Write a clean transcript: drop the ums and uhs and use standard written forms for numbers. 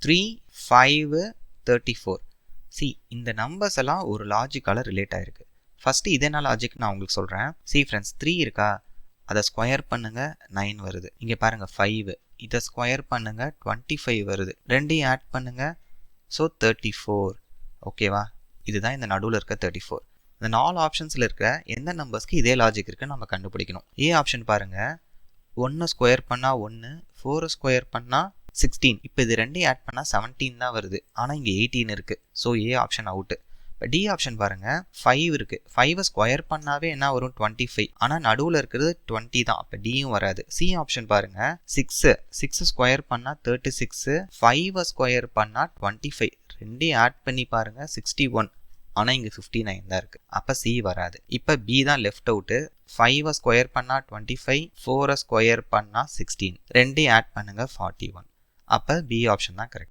3, 5, 34. C இந்த numbers எல்லாம் ஒரு லாஜிக்கால ரிலேட் ஆயிருக்கு. ஃபர்ஸ்ட் இது என்ன லாஜிக் நான் உங்களுக்கு சொல்கிறேன். சி ஃப்ரெண்ட்ஸ் 3 இருக்கா, அதை ஸ்கொயர் பண்ணுங்க 9 வருது. இங்கே பாருங்கள் 5, இதை ஸ்கொயர் பண்ணுங்க 25 வருது. ரெண்டையும் ஆட் பண்ணுங்க, ஸோ 34. ஓகேவா, இதுதான் இந்த நடுவில் இருக்க 34. இந்த 4 ஆப்ஷன்ஸில் இருக்கிற எந்த நம்பர்ஸ்க்கு இதே லாஜிக் இருக்குன்னு நம்ம கண்டுபிடிக்கணும். ஏ ஆப்ஷன் பாருங்கள், 1 ஸ்கொயர் பண்ணால் 1, 4 ஸ்கொயர் பண்ணால் 16. இப்போ இது ரெண்டையும் ஆட் பண்ணால் 17 தான் வருது. ஆனால் இங்கே 18 இருக்குது. So A option out. இப்போ டி ஆப்ஷன் பாருங்கள், 5 இருக்குது. 5 ஸ்கொயர் பண்ணாவே என்ன வரும் 25. ஆனால் நடுவில் இருக்கிறது 20 தான். அப்போ டியும் வராது. சி ஆப்ஷன் பாருங்கள், 6 ஸ்கொயர் பண்ணால் 36, 5 ஸ்கொயர் பண்ணால் 25. ரெண்டையும் ஆட் பண்ணி பாருங்கள் 61. ஆனால் இங்கே 59 தான் இருக்குது. அப்போ சி வராது. இப்போ பி தான் லெஃப்ட் அவுட்டு. 5 ஸ்கொயர் பண்ணால் 25, 4 ஸ்கொயர் பண்ணால் 16. ரெண்டையும் ஆட் பண்ணுங்கள் 41. அப்போ பி ஆப்ஷன் தான் கரெக்ட்.